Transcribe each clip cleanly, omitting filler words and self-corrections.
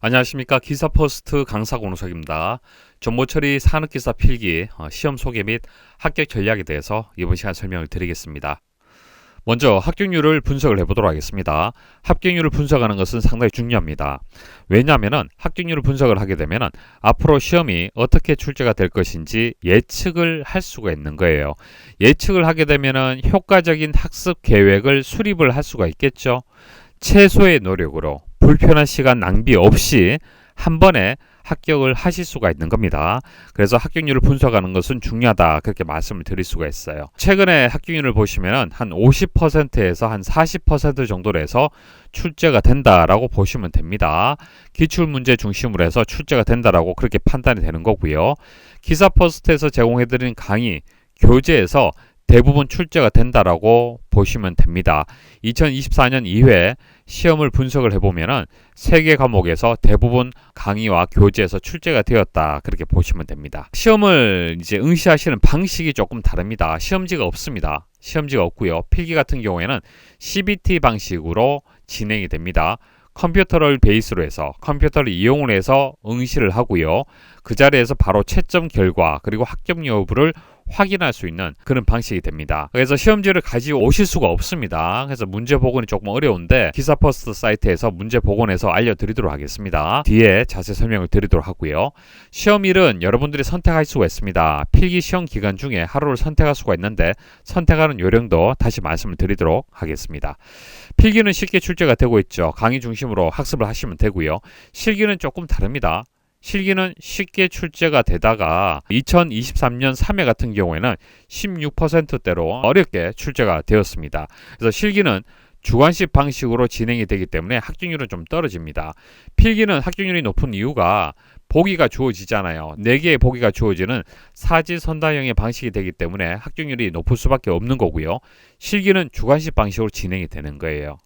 안녕하십니까. 기사퍼스트 강사 권우석입니다. 정보처리 산업기사 필기 시험 소개 및 합격 전략에 대해서 이번 시간 설명을 드리겠습니다. 먼저 합격률을 분석을 해보도록 하겠습니다. 합격률을 분석하는 것은 상당히 중요합니다. 왜냐하면 합격률을 분석을 하게 되면 앞으로 시험이 어떻게 출제가 될 것인지 예측을 할 수가 있는 거예요. 예측을 하게 되면 효과적인 학습 계획을 수립을 할 수가 있겠죠. 최소의 노력으로 불편한 시간 낭비 없이 한 번에 합격을 하실 수가 있는 겁니다. 그래서 합격률을 분석하는 것은 중요하다, 그렇게 말씀을 드릴 수가 있어요. 최근에 합격률을 보시면 한 50%에서 한 40% 정도로 해서 출제가 된다라고 보시면 됩니다. 기출문제 중심으로 해서 출제가 된다라고 그렇게 판단이 되는 거고요. 기사퍼스트에서 제공해드리는 강의, 교재에서 대부분 출제가 된다라고 보시면 됩니다. 2024년 이후에 시험을 분석을 해보면은 3개 과목에서 대부분 강의와 교재에서 출제가 되었다, 그렇게 보시면 됩니다. 시험을 이제 응시하시는 방식이 조금 다릅니다. 시험지가 없습니다. 시험지가 없고요. 필기 같은 경우에는 CBT 방식으로 진행이 됩니다. 컴퓨터를 베이스로 해서 컴퓨터를 이용을 해서 응시를 하고요. 그 자리에서 바로 채점 결과 그리고 합격 여부를 확인할 수 있는 그런 방식이 됩니다. 그래서 시험지를 가지고 오실 수가 없습니다. 그래서 문제 복원이 조금 어려운데 기사퍼스트 사이트에서 문제 복원해서 알려드리도록 하겠습니다. 뒤에 자세히 설명을 드리도록 하고요. 시험일은 여러분들이 선택할 수가 있습니다. 필기 시험 기간 중에 하루를 선택할 수가 있는데 선택하는 요령도 다시 말씀을 드리도록 하겠습니다. 필기는 쉽게 출제가 되고 있죠. 강의 중심으로 학습을 하시면 되고요. 실기는 조금 다릅니다. 실기는 쉽게 출제가 되다가 2023년 3회 같은 경우에는 16%대로 어렵게 출제가 되었습니다. 그래서 실기는 주관식 방식으로 진행이 되기 때문에 합격률은 좀 떨어집니다. 필기는 합격률이 높은 이유가 보기가 주어지잖아요. 4개의 보기가 주어지는 사지선다형의 방식이 되기 때문에 합격률이 높을 수밖에 없는 거고요. 실기는 주관식 방식으로 진행이 되는 거예요.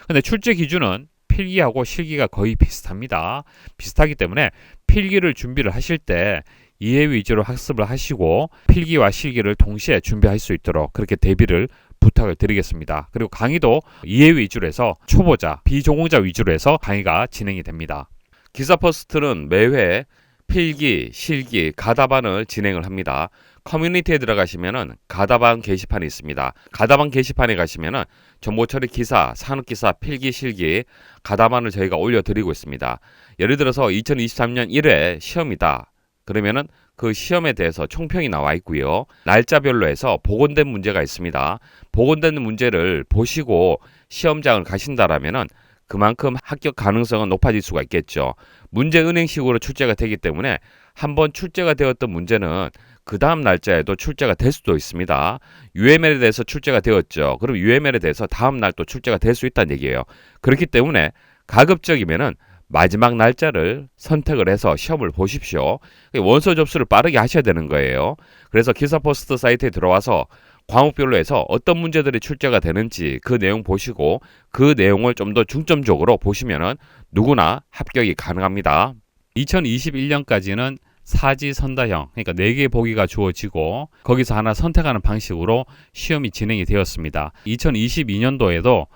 근데 출제 기준은 필기하고 실기가 거의 비슷합니다. 비슷하기 때문에 필기를 준비를 하실 때 이해 위주로 학습을 하시고 필기와 실기를 동시에 준비할 수 있도록 그렇게 대비를 부탁을 드리겠습니다. 그리고 강의도 이해 위주로 해서 초보자, 비전공자 위주로 해서 강의가 진행이 됩니다. 기사퍼스트는 매회 필기, 실기, 가다반을 진행을 합니다. 커뮤니티에 들어가시면은 가다반 게시판이 있습니다. 가다반 게시판에 가시면은 정보처리 기사, 산업기사, 필기, 실기 가다반을 저희가 올려드리고 있습니다. 예를 들어서 2023년 1회 시험이다. 그러면은 그 시험에 대해서 총평이 나와 있고요. 날짜별로 해서 복원된 문제가 있습니다. 복원된 문제를 보시고 시험장을 가신다라면은 그만큼 합격 가능성은 높아질 수가 있겠죠. 문제 은행식으로 출제가 되기 때문에 한번 출제가 되었던 문제는 그 다음 날짜에도 출제가 될 수도 있습니다. UML에 대해서 출제가 되었죠. 그럼 UML에 대해서 다음 날 또 출제가 될 수 있다는 얘기예요. 그렇기 때문에 가급적이면은 마지막 날짜를 선택을 해서 시험을 보십시오. 원서 접수를 빠르게 하셔야 되는 거예요. 그래서 기사퍼스트 사이트에 들어와서 과목별로 해서 어떤 문제들이 출제가 되는지 그 내용 보시고 그 내용을 좀 더 중점적으로 보시면은 누구나 합격이 가능합니다. 2021년까지는 사지선다형, 그러니까 4개의 보기가 주어지고 거기서 하나 선택하는 방식으로 시험이 진행이 되었습니다. 2022년도에도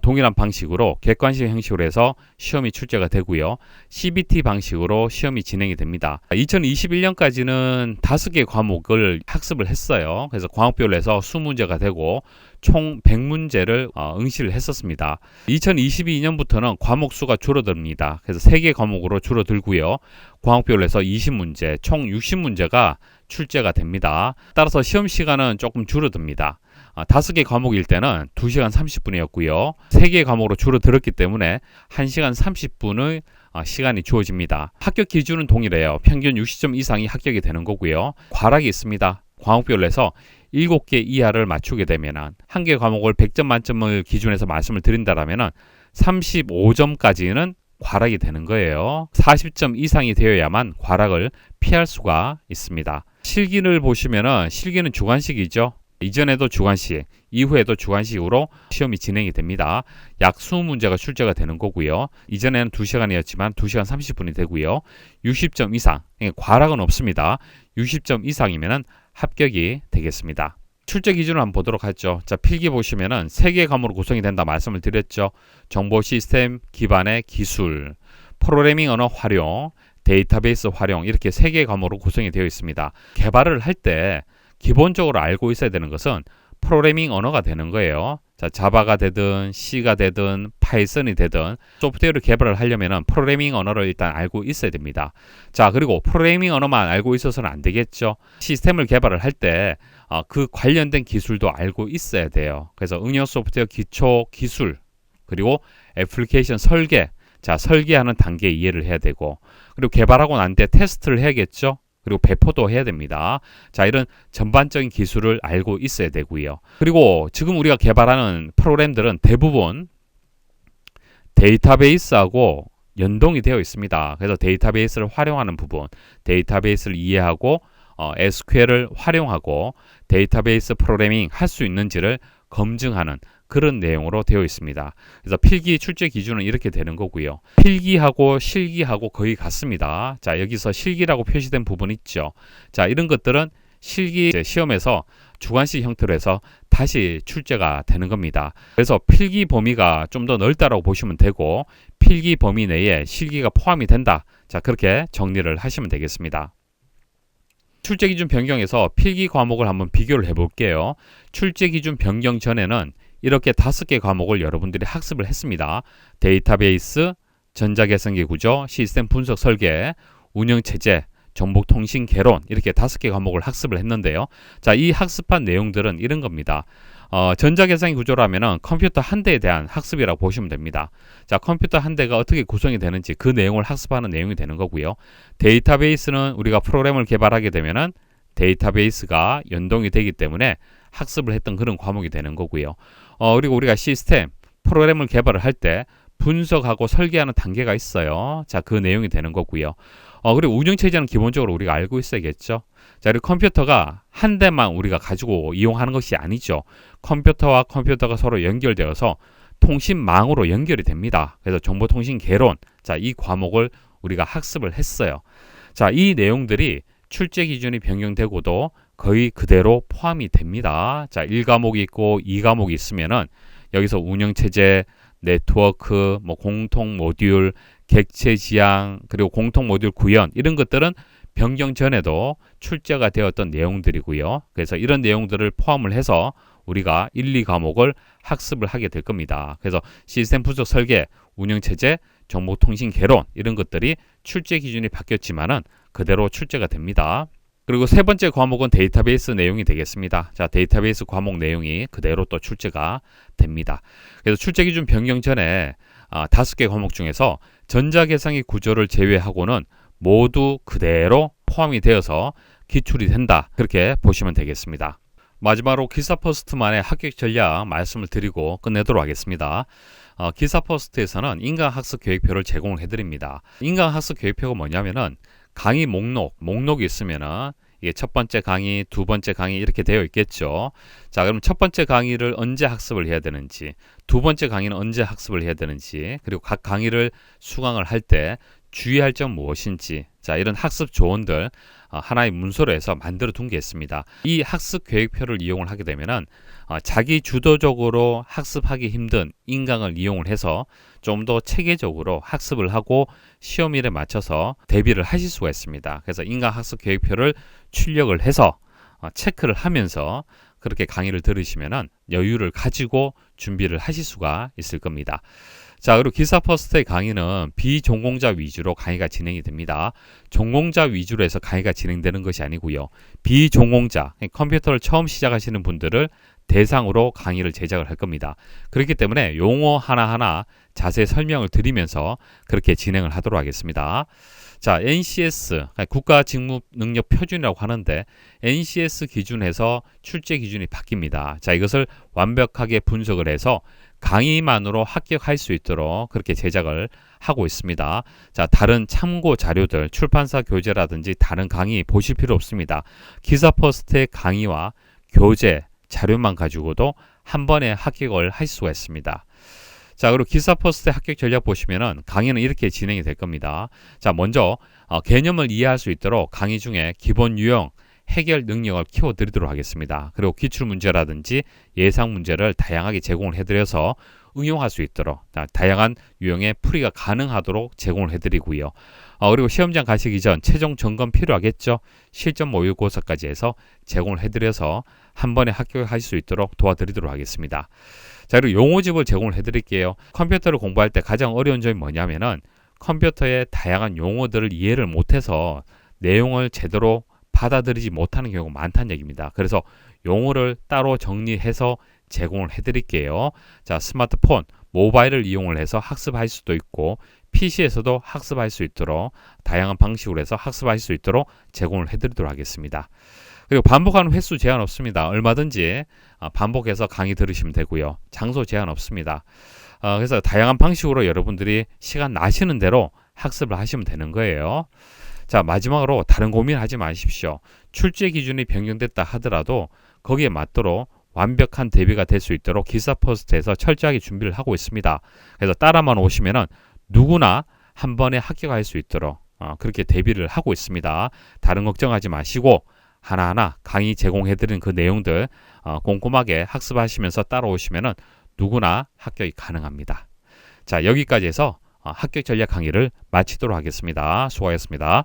동일한 방식으로 객관식 형식으로 해서 시험이 출제가 되고요. CBT 방식으로 시험이 진행이 됩니다. 2021년까지는 5개 과목을 학습을 했어요. 그래서 과목별로 해서 수문제가 되고 총 100문제를 응시를 했었습니다. 2022년부터는 과목 수가 줄어듭니다. 그래서 3개 과목으로 줄어들고요. 과목별로 해서 20문제, 총 60문제가 출제가 됩니다. 따라서 시험 시간은 조금 줄어듭니다. 5개 과목일 때는 2시간 30분이었고요. 3개 과목으로 줄어들었기 때문에 1시간 30분의 시간이 주어집니다. 합격 기준은 동일해요. 평균 60점 이상이 합격이 되는 거고요. 과락이 있습니다. 과목별로 해서 7개 이하를 맞추게 되면 한 개 과목을 100점 만점을 기준해서 말씀을 드린다면 35점까지는 과락이 되는 거예요. 40점 이상이 되어야만 과락을 피할 수가 있습니다. 실기를 보시면은 실기는 주관식이죠. 이전에도 주관식, 이후에도 주관식으로 시험이 진행이 됩니다. 약 20문제가 출제가 되는 거고요. 이전에는 2시간이었지만 2시간 30분이 되고요. 60점 이상, 과락은 없습니다. 60점 이상이면 합격이 되겠습니다. 출제 기준을 한번 보도록 하죠. 자, 필기 보시면은 3개의 과목으로 구성이 된다 말씀을 드렸죠. 정보 시스템 기반의 기술, 프로그래밍 언어 활용, 데이터베이스 활용 이렇게 3개의 과목으로 구성이 되어 있습니다. 개발을 할 때 기본적으로 알고 있어야 되는 것은 프로그래밍 언어가 되는 거예요. 자, 자바가 되든 C가 되든 파이썬이 되든 소프트웨어를 개발을 하려면 프로그래밍 언어를 일단 알고 있어야 됩니다. 자, 그리고 프로그래밍 언어만 알고 있어서는 안 되겠죠. 시스템을 개발을 할 때 그 관련된 기술도 알고 있어야 돼요. 그래서 응용 소프트웨어 기초 기술 그리고 애플리케이션 설계, 자, 설계하는 단계 이해를 해야 되고, 그리고 개발하고 난 뒤에 테스트를 해야겠죠. 그리고 배포도 해야 됩니다. 자, 이런 전반적인 기술을 알고 있어야 되고요. 그리고 지금 우리가 개발하는 프로그램들은 대부분 데이터베이스하고 연동이 되어 있습니다. 그래서 데이터베이스를 활용하는 부분, 데이터베이스를 이해하고 SQL을 활용하고 데이터베이스 프로그래밍 할 수 있는지를 검증하는 그런 내용으로 되어 있습니다. 그래서 필기 출제 기준은 이렇게 되는 거고요. 필기하고 실기하고 거의 같습니다. 자, 여기서 실기라고 표시된 부분 있죠. 자, 이런 것들은 실기 시험에서 주관식 형태로 해서 다시 출제가 되는 겁니다. 그래서 필기 범위가 좀 더 넓다라고 보시면 되고, 필기 범위 내에 실기가 포함이 된다. 자, 그렇게 정리를 하시면 되겠습니다. 출제 기준 변경해서 필기 과목을 한번 비교를 해볼게요. 출제 기준 변경 전에는 이렇게 5개 과목을 여러분들이 학습을 했습니다. 데이터베이스, 전자계산기 구조, 시스템 분석 설계, 운영체제, 정보통신 개론 이렇게 5개 과목을 학습을 했는데요. 자, 이 학습한 내용들은 이런 겁니다. 전자계산기 구조라면은 컴퓨터 한 대에 대한 학습이라고 보시면 됩니다. 자, 컴퓨터 한 대가 어떻게 구성이 되는지 그 내용을 학습하는 내용이 되는 거고요. 데이터베이스는 우리가 프로그램을 개발하게 되면은 데이터베이스가 연동이 되기 때문에 학습을 했던 그런 과목이 되는 거고요. 그리고 우리가 시스템, 프로그램을 개발을 할 때 분석하고 설계하는 단계가 있어요. 자, 그 내용이 되는 거고요. 그리고 운영체제는 기본적으로 우리가 알고 있어야겠죠. 자, 그리고 컴퓨터가 한 대만 우리가 가지고 이용하는 것이 아니죠. 컴퓨터와 컴퓨터가 서로 연결되어서 통신망으로 연결이 됩니다. 그래서 정보통신 개론, 자, 이 과목을 우리가 학습을 했어요. 자, 이 내용들이 출제 기준이 변경되고도 거의 그대로 포함이 됩니다. 자, 1과목이 있고 2과목이 있으면은 여기서 운영체제, 네트워크, 공통 모듈, 객체 지향, 그리고 공통 모듈 구현 이런 것들은 변경 전에도 출제가 되었던 내용들이고요. 그래서 이런 내용들을 포함을 해서 우리가 1, 2과목을 학습을 하게 될 겁니다. 그래서 시스템 분석 설계, 운영체제, 정보통신 개론 이런 것들이 출제 기준이 바뀌었지만은 그대로 출제가 됩니다. 그리고 세 번째 과목은 데이터베이스 내용이 되겠습니다. 자, 데이터베이스 과목 내용이 그대로 또 출제가 됩니다. 그래서 출제 기준 변경 전에 5개 과목 중에서 전자계산기 구조를 제외하고는 모두 그대로 포함이 되어서 기출이 된다. 그렇게 보시면 되겠습니다. 마지막으로 기사퍼스트만의 합격 전략 말씀을 드리고 끝내도록 하겠습니다. 기사퍼스트에서는 인강학습 계획표를 제공을 해드립니다. 인강학습 계획표가 뭐냐면은 강의 목록이 있으면은 이게 첫 번째 강의, 두 번째 강의 이렇게 되어 있겠죠. 자, 그럼 첫 번째 강의를 언제 학습을 해야 되는지, 두 번째 강의는 언제 학습을 해야 되는지, 그리고 각 강의를 수강을 할 때 주의할 점 무엇인지, 자, 이런 학습 조언들 하나의 문서로 해서 만들어 둔 게 있습니다. 이 학습 계획표를 이용을 하게 되면은 자기 주도적으로 학습하기 힘든 인강을 이용을 해서 좀 더 체계적으로 학습을 하고 시험일에 맞춰서 대비를 하실 수가 있습니다. 그래서 인강 학습 계획표를 출력을 해서 체크를 하면서 그렇게 강의를 들으시면은 여유를 가지고 준비를 하실 수가 있을 겁니다. 자, 그리고 기사퍼스트의 강의는 비전공자 위주로 강의가 진행이 됩니다. 전공자 위주로 해서 강의가 진행되는 것이 아니고요. 비전공자, 컴퓨터를 처음 시작하시는 분들을 대상으로 강의를 제작을 할 겁니다. 그렇기 때문에 용어 하나하나 자세히 설명을 드리면서 그렇게 진행을 하도록 하겠습니다. 자, NCS, 국가직무능력표준이라고 하는데 NCS 기준에서 출제 기준이 바뀝니다. 자, 이것을 완벽하게 분석을 해서 강의만으로 합격할 수 있도록 그렇게 제작을 하고 있습니다. 자, 다른 참고 자료들, 출판사 교재라든지 다른 강의 보실 필요 없습니다. 기사퍼스트의 강의와 교재, 자료만 가지고도 한 번에 합격을 할 수가 있습니다. 자, 그리고 기사퍼스트의 합격 전략 보시면은 강의는 이렇게 진행이 될 겁니다. 자, 먼저 개념을 이해할 수 있도록 강의 중에 기본 유형, 해결 능력을 키워드리도록 하겠습니다. 그리고 기출문제라든지 예상 문제를 다양하게 제공을 해드려서 응용할 수 있도록 다양한 유형의 풀이가 가능하도록 제공을 해드리고요. 그리고 시험장 가시기 전 최종 점검 필요하겠죠. 실전 모의고사까지 해서 제공을 해드려서 한 번에 합격하실 수 있도록 도와드리도록 하겠습니다. 자, 그리고 용어집을 제공을 해드릴게요. 컴퓨터를 공부할 때 가장 어려운 점이 뭐냐면은 컴퓨터의 다양한 용어들을 이해를 못해서 내용을 제대로 받아들이지 못하는 경우가 많다는 얘기입니다. 그래서 용어를 따로 정리해서 제공을 해드릴게요. 자, 스마트폰, 모바일을 이용을 해서 학습할 수도 있고 PC에서도 학습할 수 있도록 다양한 방식으로 해서 학습할 수 있도록 제공을 해드리도록 하겠습니다. 그리고 반복하는 횟수 제한 없습니다. 얼마든지 반복해서 강의 들으시면 되고요. 장소 제한 없습니다. 그래서 다양한 방식으로 여러분들이 시간 나시는 대로 학습을 하시면 되는 거예요. 자, 마지막으로 다른 고민하지 마십시오. 출제 기준이 변경됐다 하더라도 거기에 맞도록 완벽한 대비가 될 수 있도록 기사퍼스트에서 철저하게 준비를 하고 있습니다. 그래서 따라만 오시면은 누구나 한 번에 합격할 수 있도록 그렇게 대비를 하고 있습니다. 다른 걱정하지 마시고 하나하나 강의 제공해드리는 그 내용들 꼼꼼하게 학습하시면서 따라오시면은 누구나 합격이 가능합니다. 자, 여기까지 해서 합격 전략 강의를 마치도록 하겠습니다. 수고하셨습니다.